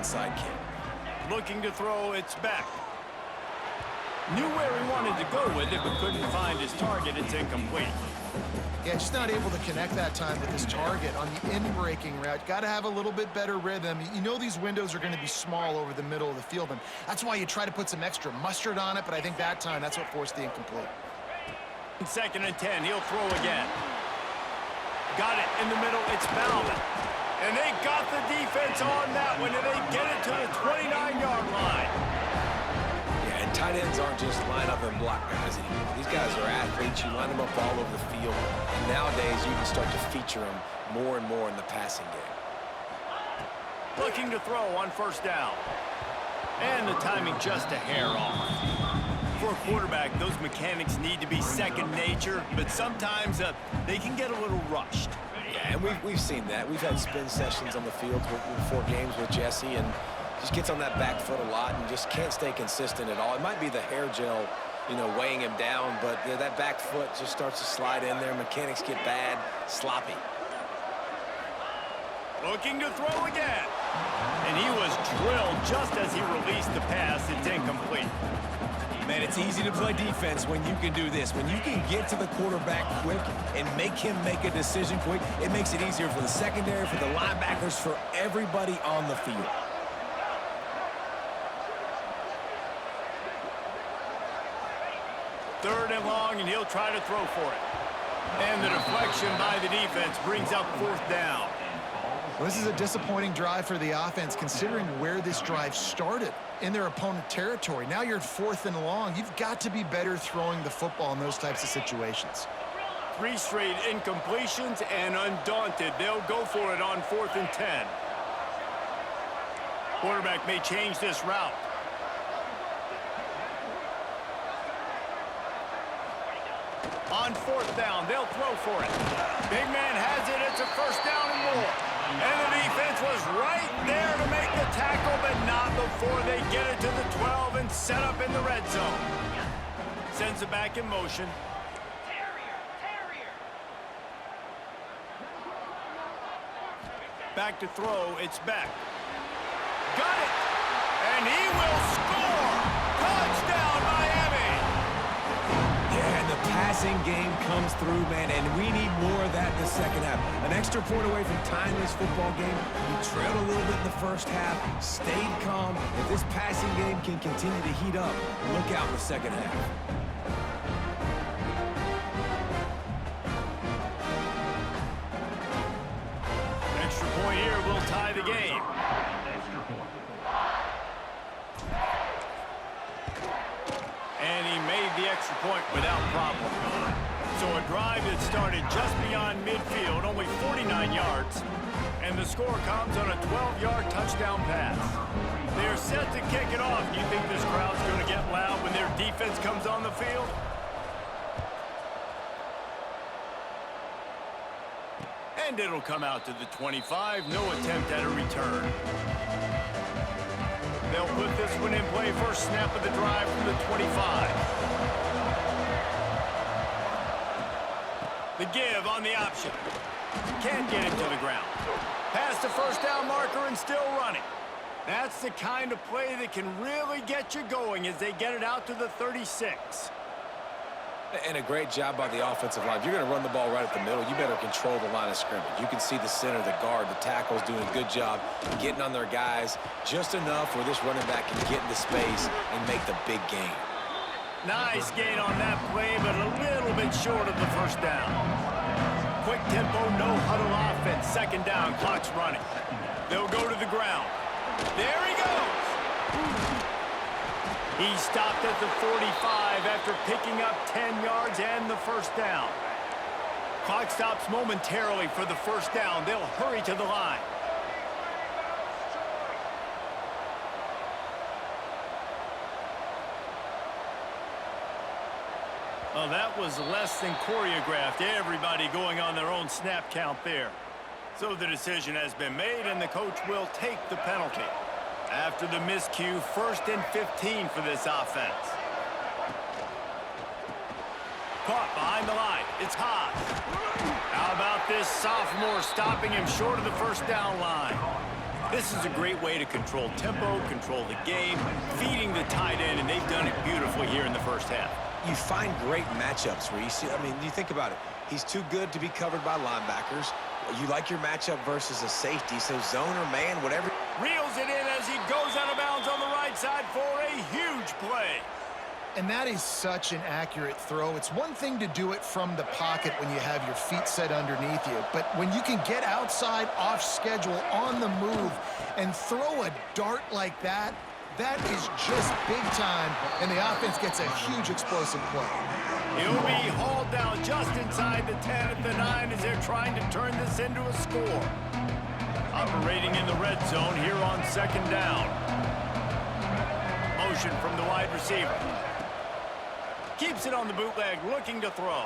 onside kick. Looking to throw, it's back. Knew where he wanted to go with it, but couldn't find his target. It's incomplete. Yeah, just not able to connect that time with his target on the in-breaking route. Got to have a little bit better rhythm. You know these windows are going to be small over the middle of the field, and that's why you try to put some extra mustard on it, but I think that time, that's what forced the incomplete. 2nd and 10, he'll throw again. Got it in the middle, it's Bauman. And they got the defense on that one, and they get it to the 29-yard line. Yeah, and tight ends aren't just line up and block guys anymore. These guys are athletes. You line them up all over the field. And nowadays, you can start to feature them more and more in the passing game. Looking to throw on 1st down. And the timing just a hair off. For a quarterback, those mechanics need to be second nature, but sometimes they can get a little rushed. Yeah, and we've seen that. We've had spin sessions on the field before games with Jesse, and just gets on that back foot a lot and just can't stay consistent at all. It might be the hair gel, you know, weighing him down, but that back foot just starts to slide in there. Mechanics get bad, sloppy. Looking to throw again. And he was drilled just as he released the pass. It's incomplete. Man, it's easy to play defense when you can do this. When you can get to the quarterback quick and make him make a decision quick, it makes it easier for the secondary, for the linebackers, for everybody on the field. Third and long, and he'll try to throw for it. And the deflection by the defense brings up 4th down. Well, this is a disappointing drive for the offense, considering where this drive started, in their opponent territory. Now you're at 4th and long. You've got to be better throwing the football in those types of situations. 3 straight incompletions, and undaunted, they'll go for it on 4th and 10. Quarterback may change this route. On 4th down, they'll throw for it. Big man has it. It's a 1st down and more. And the defense was right there to make the tackle, but not before they get it to the 12 and set up in the red zone. Sends it back in motion. Back to throw. It's back. Got it. And he will score. Touchdown, Miami. Yeah, and the passing game comes through, man, and we need more of that in the second half. An extra point away from tying this football game. We trailed a little bit in the first half, stayed calm. If this passing game can continue to heat up, look out in the second half. Extra point here will tie the game. And he made the extra point without problem. So a drive that started just beyond midfield, only 49 yards, and the score comes on a 12-yard touchdown pass. They're set to kick it off. Do you think this crowd's going to get loud when their defense comes on the field? And it'll come out to the 25. No attempt at a return. They'll put this one in play. First snap of the drive from the 25. The give on the option. Can't get it to the ground. Past the 1st down marker and still running. That's the kind of play that can really get you going as they get it out to the 36. And a great job by the offensive line. If you're going to run the ball right at the middle, you better control the line of scrimmage. You can see the center, the guard, the tackles doing a good job getting on their guys just enough where this running back can get into space and make the big gain. Nice gain on that play, but a little bit short of the 1st down. Quick tempo, no huddle offense. 2nd down, clock's running. They'll go to the ground. There he goes. He stopped at the 45 after picking up 10 yards and the 1st down. Clock stops momentarily for the 1st down. They'll hurry to the line. Well, that was less than choreographed. Everybody going on their own snap count there. So the decision has been made, and the coach will take the penalty. After the miscue, 1st and 15 for this offense. Caught behind the line. It's Haas. How about this sophomore stopping him short of the 1st down line? This is a great way to control tempo, control the game, feeding the tight end, and they've done it beautifully here in the first half. You find great matchups where you see, I mean, you think about it. He's too good to be covered by linebackers. You like your matchup versus a safety, so zone or man, whatever. Reels it in as he goes out of bounds on the right side for a huge play. And that is such an accurate throw. It's one thing to do it from the pocket when you have your feet set underneath you, but when you can get outside, off schedule, on the move, and throw a dart like that, that is just big time, and the offense gets a huge explosive play. He'll be hauled down just inside the 10 at the 9 as they're trying to turn this into a score. Operating in the red zone here on second down. Motion from the wide receiver. Keeps it on the bootleg, looking to throw.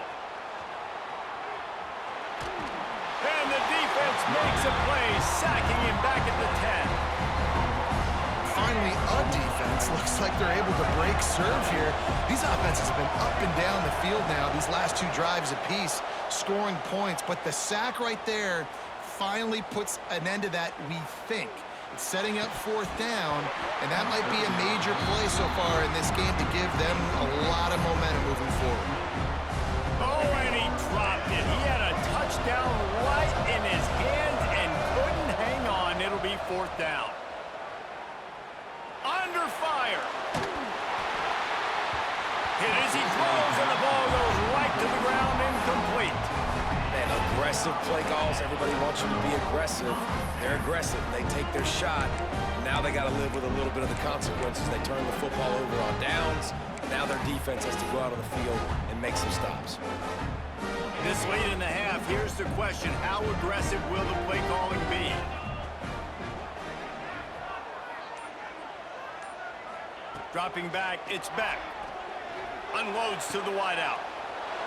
And the defense makes a play, sacking him back at the 10. Finally, a defense looks like they're able to break serve here. These offenses have been up and down the field now, these last 2 drives apiece, scoring points. But the sack right there finally puts an end to that, we think. It's setting up 4th down, and that might be a major play so far in this game to give them a lot of momentum moving forward. Oh, and he dropped it. He had a touchdown right in his hands and couldn't hang on. It'll be 4th down. Under fire. Hit as he throws, and the ball goes right to the ground, incomplete. Man, aggressive play calls. Everybody wants you to be aggressive. They're aggressive. They take their shot. Now they got to live with a little bit of the consequences. They turn the football over on downs. Now their defense has to go out on the field and make some stops. This late in the half, here's the question. How aggressive will the play calling be? Dropping back, it's Beck. Unloads to the wideout.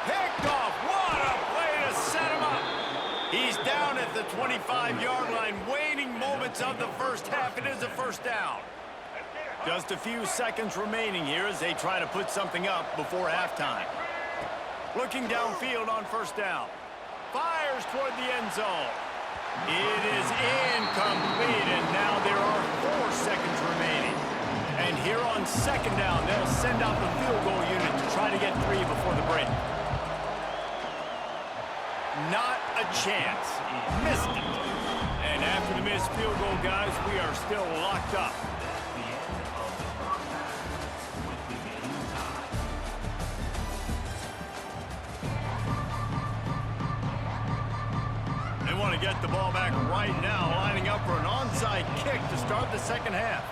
Picked off. What a play to set him up. He's down at the 25-yard line, waning moments of the first half. It is a 1st down. Just a few seconds remaining here as they try to put something up before halftime. Looking downfield on 1st down. Fires toward the end zone. It is incomplete, and now there are 4 seconds remaining. And here on 2nd down, they'll send out the field goal unit to try to get 3 before the break. Not a chance. Missed it. And after the missed field goal, guys, we are still locked up. They want to get the ball back right now, lining up for an onside kick to start the 2nd half.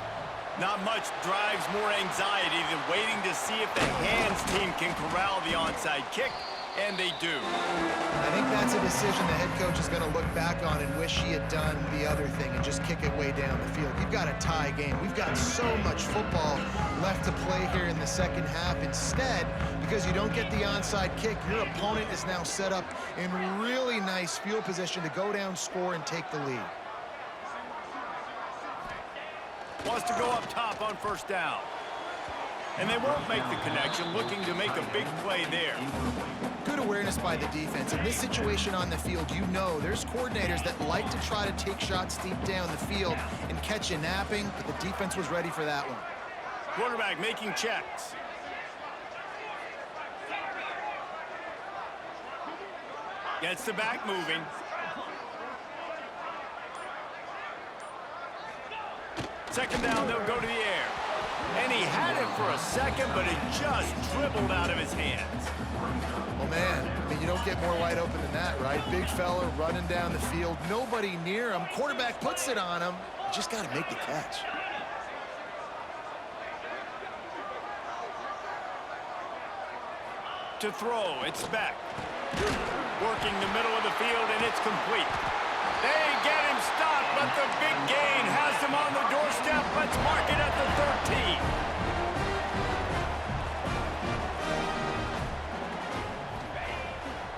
Not much drives more anxiety than waiting to see if the hands team can corral the onside kick, and they do. I think that's a decision the head coach is going to look back on and wish he had done the other thing and just kick it way down the field. You've got a tie game. We've got so much football left to play here in the 2nd half. Instead, because you don't get the onside kick, your opponent is now set up in really nice field position to go down, score, and take the lead. Wants to go up top on 1st down. And they won't make the connection, looking to make a big play there. Good awareness by the defense. In this situation on the field, you know there's coordinators that like to try to take shots deep down the field and catch you napping, but the defense was ready for that one. Quarterback making checks. Gets the back moving. Second down, they'll go to the air. And he had it for a second, but it just dribbled out of his hands. Well, man, I mean, you don't get more wide open than that, right? Big fella running down the field, nobody near him. Quarterback puts it on him. Just got to make the catch. To throw, it's back. Working the middle of the field, and it's complete. They get him stopped, but the big gain has him on the doorstep. Let's mark it at the 13.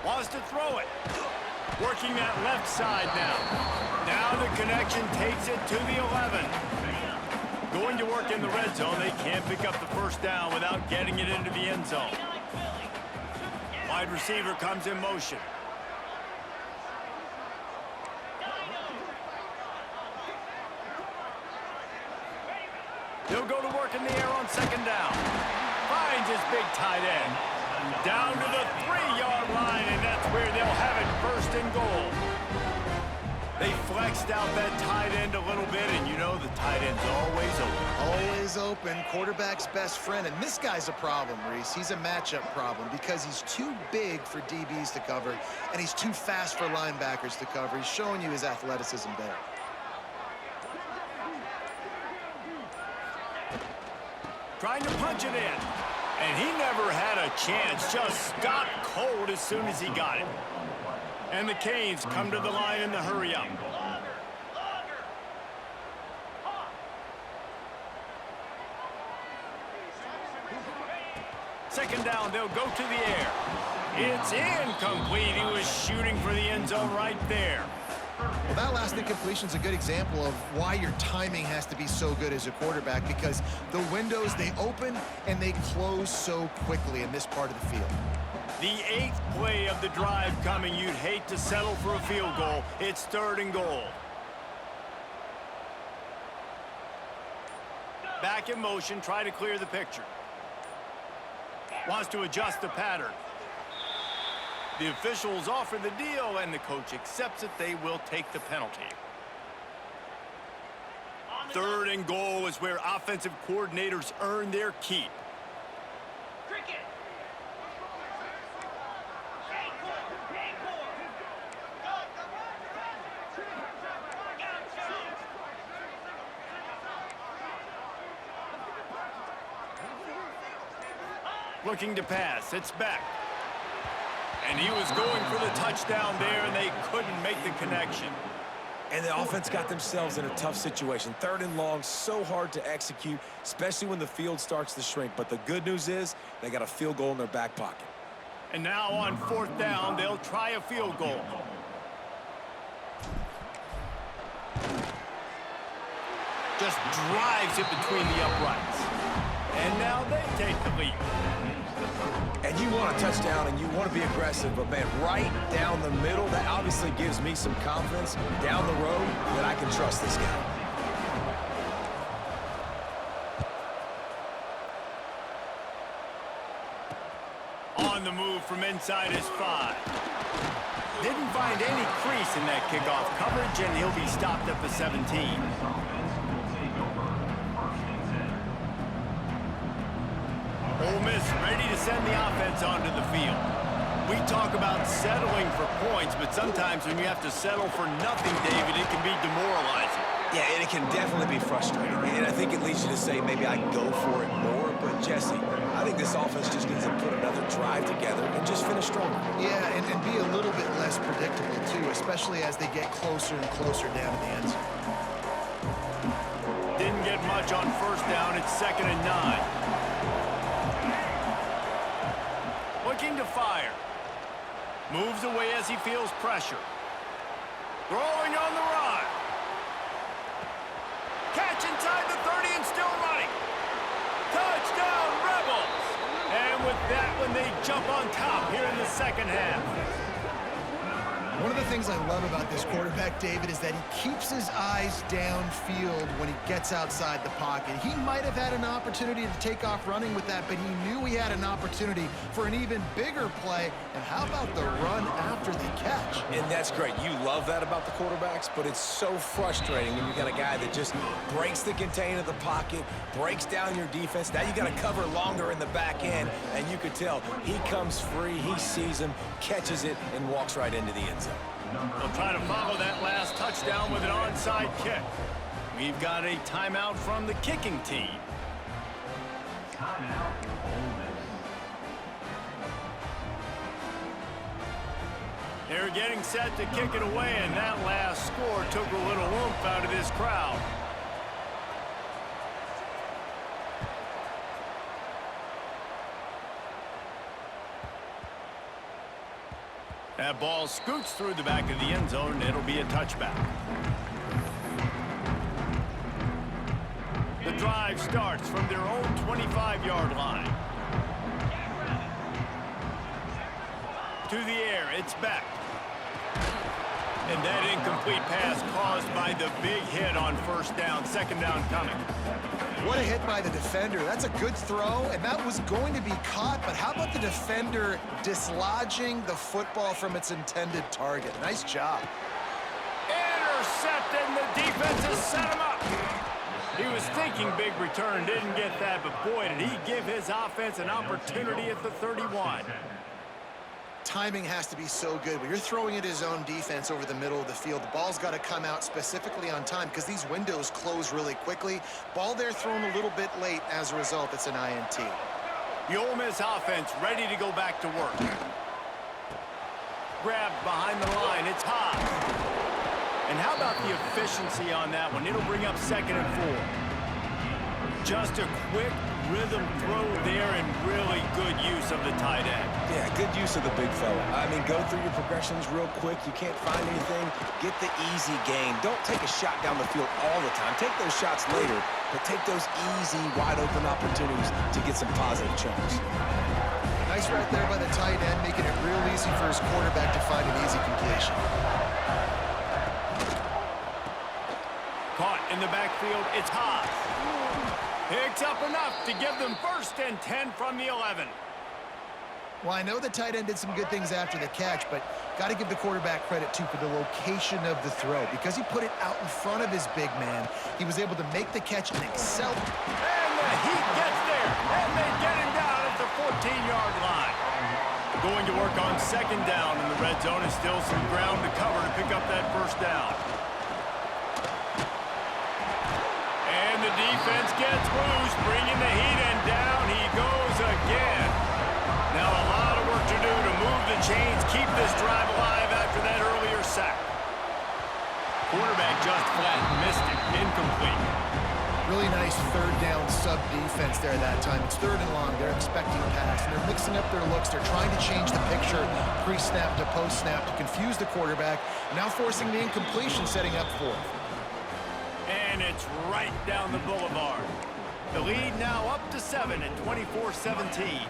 Wants to throw it. Working that left side now. Now the connection takes it to the 11. Going to work in the red zone. They can't pick up the 1st down without getting it into the end zone. Wide receiver comes in motion. He'll go to work in the air on second down. Finds his big tight end. Down to the 3-yard line, and that's where they'll have it, first and goal. They flexed out that tight end a little bit, and you know the tight end's always open. Always open, quarterback's best friend. And this guy's a problem, Reese. He's a matchup problem because he's too big for DBs to cover, and he's too fast for linebackers to cover. He's showing you his athleticism there. Trying to punch it in. And he never had a chance. Just stopped cold as soon as he got it. And the Canes come to the line in the hurry-up. Second down, they'll go to the air. It's incomplete. He was shooting for the end zone right there. Well, that last incompletion is a good example of why your timing has to be so good as a quarterback, because the windows, they open and they close so quickly in this part of the field. The 8th play of the drive coming. You'd hate to settle for a field goal. It's 3rd and goal. Back in motion, try to clear the picture. Wants to adjust the pattern. The officials offer the deal, and the coach accepts it. They will take the penalty. 3rd and goal is where offensive coordinators earn their keep. Looking to pass. It's back. And he was going for the touchdown there, and they couldn't make the connection. And the offense got themselves in a tough situation. 3rd and long, so hard to execute, especially when the field starts to shrink. But the good news is they got a field goal in their back pocket. And now on 4th down, they'll try a field goal. Just drives it between the uprights. And now they take the lead. And you want a touchdown and you want to be aggressive, but man, right down the middle, that obviously gives me some confidence down the road that I can trust this guy. On the move from inside his 5. Didn't find any crease in that kickoff coverage, and he'll be stopped at the 17. Ole Miss ready to send the offense onto the field. We talk about settling for points, but sometimes when you have to settle for nothing, David, it can be demoralizing. Yeah, and it can definitely be frustrating. And I think it leads you to say maybe I go for it more. But, Jesse, I think this offense just needs to put another drive together and just finish stronger. Yeah, and be a little bit less predictable, too, especially as they get closer and closer down to the end zone. Didn't get much on 1st down. It's 2nd and 9. Looking to fire. Moves away as he feels pressure. Throwing on the run. Catch inside the 30 and still running. Touchdown, Rebels! And with that one, they jump on top here in the 2nd half. One of the things I love about this quarterback, David, is that he keeps his eyes downfield when he gets outside the pocket. He might have had an opportunity to take off running with that, but he knew he had an opportunity for an even bigger play. And how about the run after the catch? And that's great. You love that about the quarterbacks, but it's so frustrating when you got a guy that just breaks the contain of the pocket, breaks down your defense. Now you got to cover longer in the back end, and you could tell he comes free, he sees him, catches it, and walks right into the end zone. They'll try to follow that last touchdown with an onside kick. We've got a timeout from the kicking team. They're getting set to kick it away, and that last score took a little oomph out of this crowd. That ball scoots through the back of the end zone, and it'll be a touchback. The drive starts from their own 25-yard line. To the air, it's back. And that incomplete pass caused by the big hit on first down. Second down coming. What a hit by the defender. That's a good throw, and that was going to be caught, but how about the defender dislodging the football from its intended target? Nice job. Intercepted, and the defense has set him up. He was thinking big return, didn't get that, but boy, did he give his offense an opportunity at the 31. Timing has to be so good. When you're throwing at his own defense over the middle of the field, the ball's got to come out specifically on time because these windows close really quickly. Ball there thrown a little bit late. As a result, it's an INT. The Ole Miss offense ready to go back to work. Grabbed behind the line. It's Haas. And how about the efficiency on that one? It'll bring up 2nd and 4. Just a quick rhythm throw there and really good use of the tight end. Yeah, good use of the big fella. I mean, go through your progressions real quick. You can't find anything. Get the easy gain. Don't take a shot down the field all the time. Take those shots later, but take those easy, wide-open opportunities to get some positive chunks. Nice right there by the tight end, making it real easy for his quarterback to find an easy completion. Caught in the backfield, it's Haas. Picks up enough to give them 1st and 10 from the 11. Well, I know the tight end did some good things after the catch, but got to give the quarterback credit, too, for the location of the throw. Because he put it out in front of his big man, he was able to make the catch and excel. And the heat gets there, and they get him down at the 14-yard line. Going to work on 2nd down in the red zone, and still some ground to cover to pick up that 1st down. And the defense gets loose, bringing the heat, and down he goes again. Now a lot of work to do to move the chains, keep this drive alive after that earlier sack. Quarterback just flat missed it, incomplete. Really nice 3rd down sub defense there that time. It's 3rd and long. They're expecting pass, and they're mixing up their looks. They're trying to change the picture pre-snap to post-snap to confuse the quarterback, now forcing the incompletion, setting up 4th. And it's right down the boulevard. The lead now up to 7 at 24-17.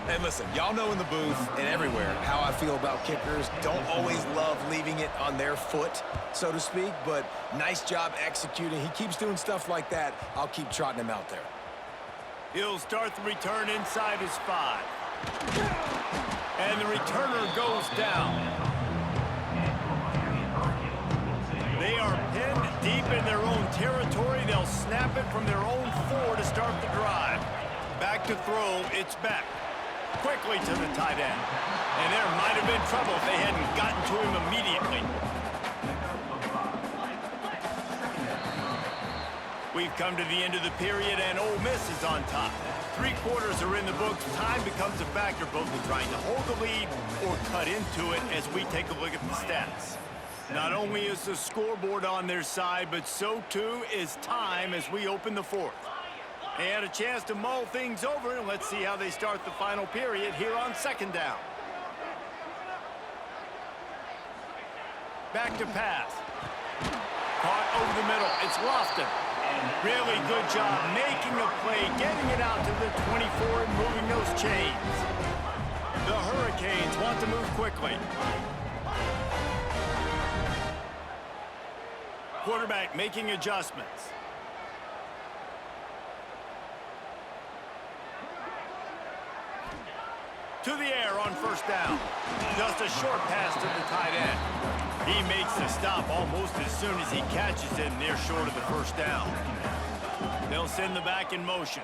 And listen, y'all know in the booth and everywhere how I feel about kickers. Don't always love leaving it on their foot, so to speak, but nice job executing. He keeps doing stuff like that. I'll keep trotting him out there. He'll start the return inside his 5. And the returner goes down. They are pinned deep in their own territory. They'll snap it from their own 4 to start the drive. Back to throw, it's Beck. Quickly to the tight end. And there might have been trouble if they hadn't gotten to him immediately. We've come to the end of the period, and Ole Miss is on top. 3 quarters are in the books. Time becomes a factor, both in trying to hold the lead or cut into it as we take a look at the stats. Not only is the scoreboard on their side, but so too is time as we open the 4th. They had a chance to mull things over, and let's see how they start the final period here on 2nd down. Back to pass. Caught over the middle. It's Lofton. Really good job making a play, getting it out to the 24 and moving those chains. The Hurricanes want to move quickly. Quarterback making adjustments. To the air on 1st down. Just a short pass to the tight end. He makes the stop almost as soon as he catches it, and they're short of the 1st down. They'll send the back in motion.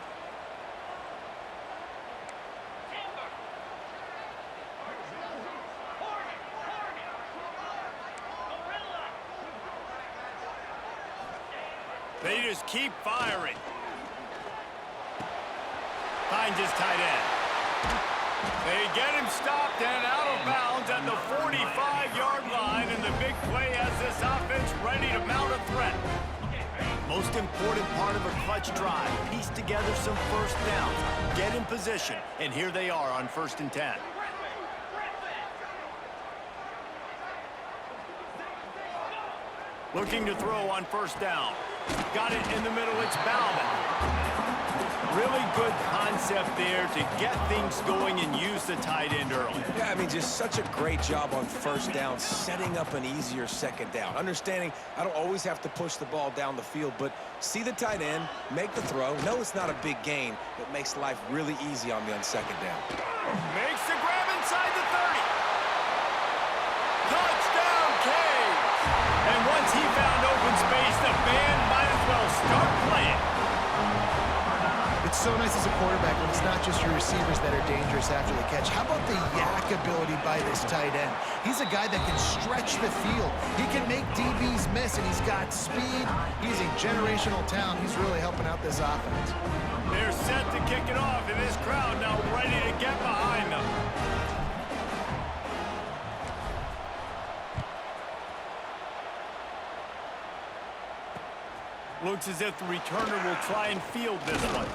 They just keep firing. Finds his tight end. They get him stopped and out of bounds at the 45-yard line, and the big play has this offense ready to mount a threat. Most important part of a clutch drive, piece together some 1st downs, get in position, and here they are on 1st and 10. Looking to throw on 1st down. Got it in the middle, it's Bauman. Really good concept there to get things going and use the tight end early. Yeah, I mean, just such a great job on first down, setting up an easier second down. Understanding I don't always have to push the ball down the field, but see the tight end, make the throw. No, it's not a big gain, but makes life really easy on me on second down. Makes the grab inside the 30. Touchdown, Canes! And once he found open space, the band might as well start playing. It's so nice as a quarterback when it's not just your receivers that are dangerous after the catch. How about the yak ability by this tight end? He's a guy that can stretch the field. He can make DBs miss, and he's got speed. He's a generational talent. He's really helping out this offense. They're set to kick it off, and this crowd now ready to get behind them. Looks as if the returner will try and field this one.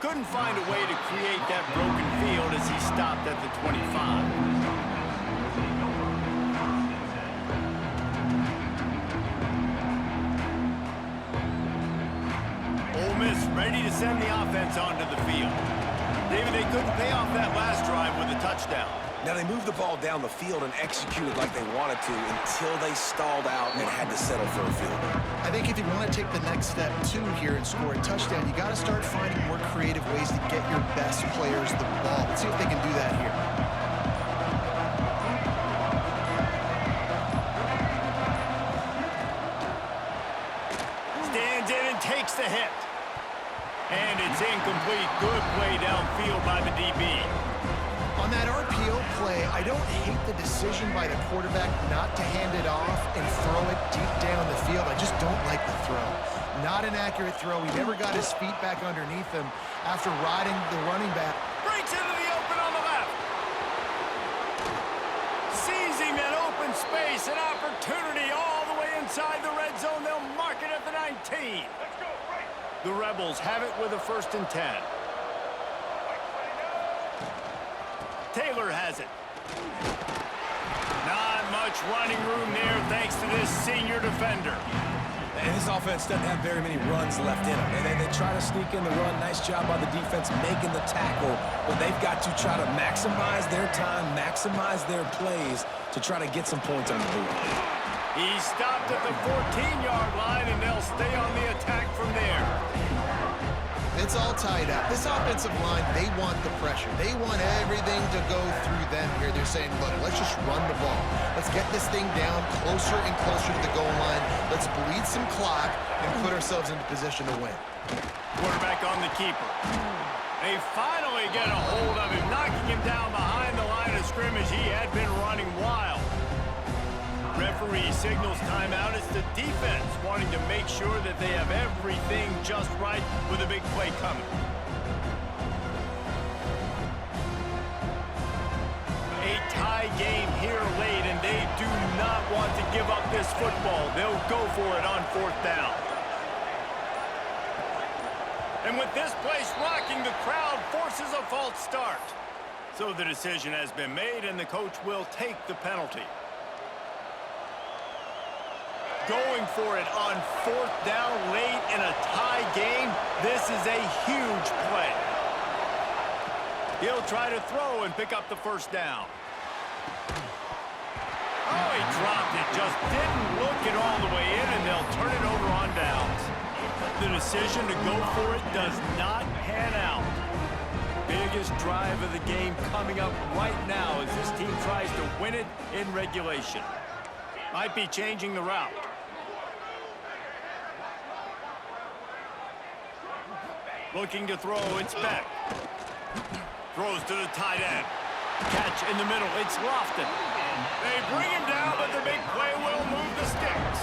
Couldn't find a way to create that broken field as he stopped at the 25. Ole Miss ready to send the offense onto the field. David, they couldn't pay off that last drive with a touchdown. Now, they moved the ball down the field and executed like they wanted to until they stalled out and had to settle for a field goal. I think if you want to take the next step, too, here and score a touchdown, you got to start finding more creative ways to get your best players the ball. Let's see if they can do that here. Stands in and takes the hit. And it's incomplete. Good play downfield by the DB. On that RPO play, I don't hate the decision by the quarterback not to hand it off and throw it deep down the field. I just don't like the throw. Not an accurate throw. He never got his feet back underneath him after riding the running back. Breaks into the open on the left. Seizing that open space, an opportunity all the way inside the red zone. They'll mark it at the 19. The Rebels have it with a 1st and 10. Taylor has it. Not much running room there thanks to this senior defender. And this offense doesn't have very many runs left in them. They try to sneak in the run. Nice job by the defense making the tackle. But they've got to try to maximize their time, maximize their plays to try to get some points on the board. He stopped at the 14-yard line, and they'll stay on the attack from there. It's all tied up. This offensive line, they want the pressure. They want everything to go through them here. They're saying, look, let's just run the ball. Let's get this thing down closer and closer to the goal line. Let's bleed some clock and put ourselves into position to win. Quarterback on the keeper. They finally get a hold of him, knocking him down behind the line of scrimmage. He had been running wild. Referee signals timeout. It's the defense wanting to make sure that they have everything just right with a big play coming. A tie game here late, and they do not want to give up this football. They'll go for it on 4th down. And with this place rocking, the crowd forces a false start. So the decision has been made, and the coach will take the penalty. Going for it on 4th down late in a tie game. This is a huge play. He'll try to throw and pick up the 1st down. Oh, he dropped it. Just didn't look it all the way in, and they'll turn it over on downs. The decision to go for it does not pan out. Biggest drive of the game coming up right now as this team tries to win it in regulation. Might be changing the route. Looking to throw, it's Beck. Throws to the tight end. Catch in the middle, it's Lofton. They bring him down, but the big play will move the sticks.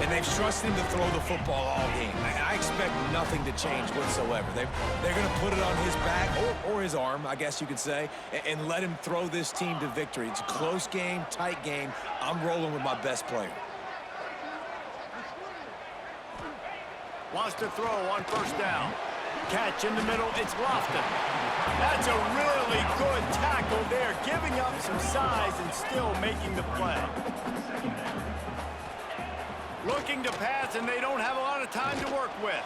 And they've trusted him to throw the football all game. I expect nothing to change whatsoever. They're going to put it on his back, or his arm, I guess you could say, and let him throw this team to victory. It's a close game, tight game. I'm rolling with my best player. Wants to throw on 1st down. Catch in the middle, it's Lofton. That's a really good tackle there, giving up some size and still making the play. Looking to pass, and they don't have a lot of time to work with.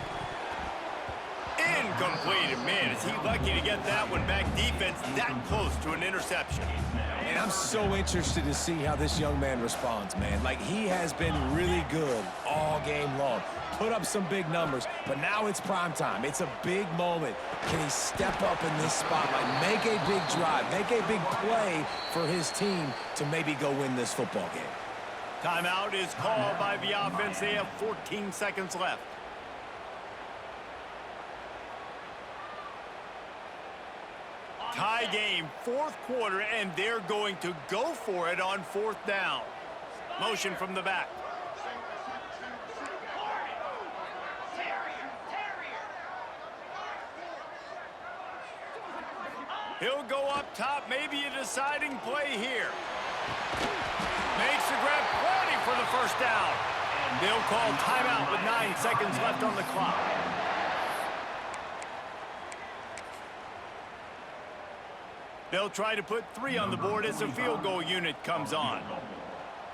Incomplete. And man, is he lucky to get that one back. Defense that close to an interception. And I'm so interested to see how this young man responds, man. Like, he has been really good all game long. Put up some big numbers, but now it's prime time. It's a big moment. Can he step up in this spotlight, make a big drive, make a big play for his team to maybe go win this football game? Timeout is called by the offense. They have 14 seconds left. Tie game, fourth quarter, and they're going to go for it on fourth down. Motion from the back. He'll go up top, maybe a deciding play here. Makes the grab, plenty for the first down. They'll call timeout with 9 seconds left on the clock. They'll try to put 3 on the board as the field goal unit comes on.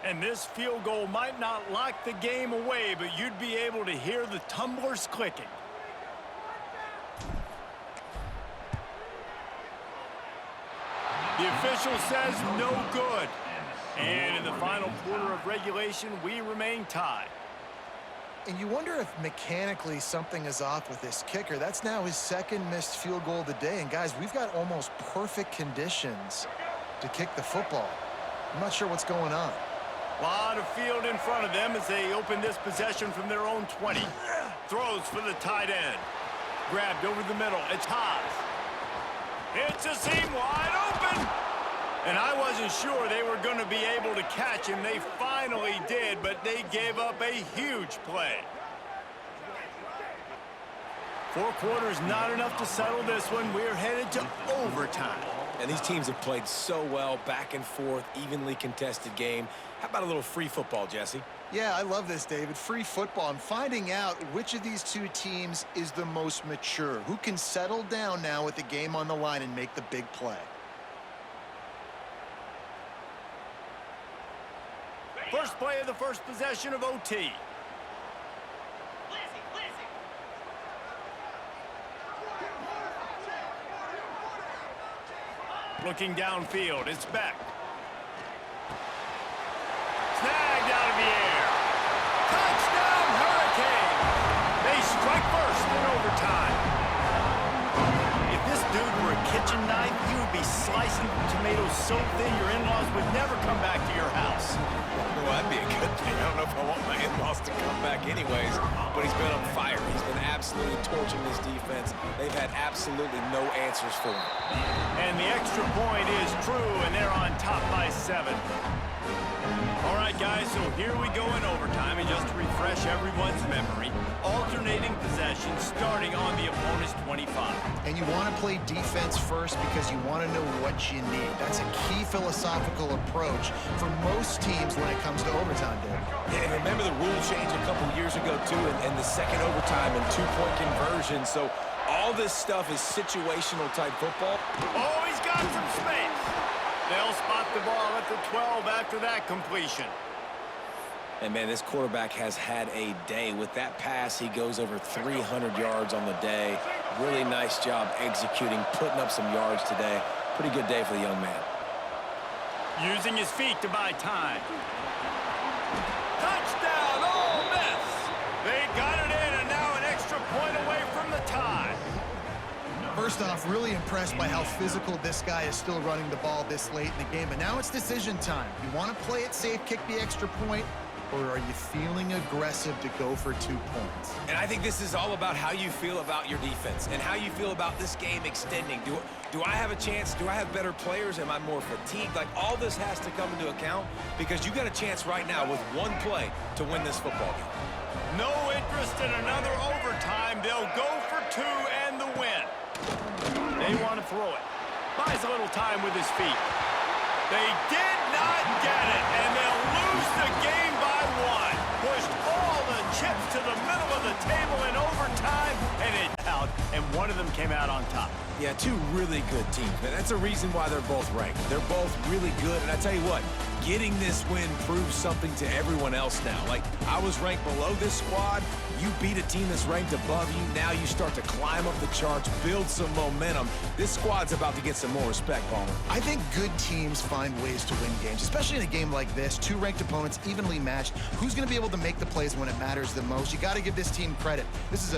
And this field goal might not lock the game away, but you'd be able to hear the tumblers clicking. The official says no good. And in the final quarter of regulation, we remain tied. And you wonder if mechanically something is off with this kicker. That's now his second missed field goal of the day. And guys, we've got almost perfect conditions to kick the football. I'm not sure what's going on. A lot of field in front of them as they open this possession from their own 20. Throws for the tight end. Grabbed over the middle. It's Haas. It's a seam wide open. And I wasn't sure they were going to be able to catch him. They finally did, but they gave up a huge play. 4 quarters, not enough to settle this one. We're headed to overtime. And these teams have played so well, back and forth, evenly contested game. How about a little free football, Jesse? Yeah, I love this, David. Free football. I'm finding out which of these two teams is the most mature. Who can settle down now with the game on the line and make the big play? First play of the first possession of OT. Looking downfield, it's Beck. Snagged out of the air. Touchdown, Hurricane! They strike first in overtime. If this dude were a kitchen knife, you would be slicing tomatoes so thin your in-laws would never come back to your house. Well, that'd be a good thing. I don't know if I want my in-laws to come back anyways, but he's been on fire. He's been absolutely torching this defense. They've had absolutely no answers for him. And the extra point is true, and they're on top by 7. All right, guys, so here we go in overtime, and just to refresh everyone's memory, alternating possession starting on the opponent's 25. And you want to play defense first because you want to know what you need. That's a key philosophical approach for most teams when it comes to overtime, Dave. Yeah, and remember the rule change a couple years ago, too, and the second overtime and 2-point conversion. So all this stuff is situational type football. Oh, he's got some space. They'll spot the ball at the 12 after that completion. And, man, this quarterback has had a day. With that pass, he goes over 300 yards on the day. Really nice job executing, putting up some yards today. Pretty good day for the young man. Using his feet to buy time. Touchdown, Ole Miss! They got it in, and now an extra point away from the tie. First off, really impressed by how physical this guy is still running the ball this late in the game. But now it's decision time. You want to play it safe, kick the extra point, or are you feeling aggressive to go for 2 points? And I think this is all about how you feel about your defense and how you feel about this game extending. Do I have a chance? Do I have better players? Am I more fatigued? Like, all this has to come into account because you got a chance right now with 1 play to win this football game. No interest in another overtime. They'll go for 2 and the win. They want to throw it. Buys a little time with his feet. They did not get it, and they'll lose the game by 1. Pushed all the chips to the middle of the table in overtime, and it out, and one of them came out on top. Yeah, 2 really good teams, man. That's a reason why they're both ranked. They're both really good, and I tell you what, getting this win proves something to everyone else now. Like, I was ranked below this squad. You beat a team that's ranked above you. Now you start to climb up the charts, build some momentum. This squad's about to get some more respect, Palmer. I think good teams find ways to win games, especially in a game like this. Two ranked opponents, evenly matched. Who's going to be able to make the plays when it matters the most? You got to give this team credit. This is a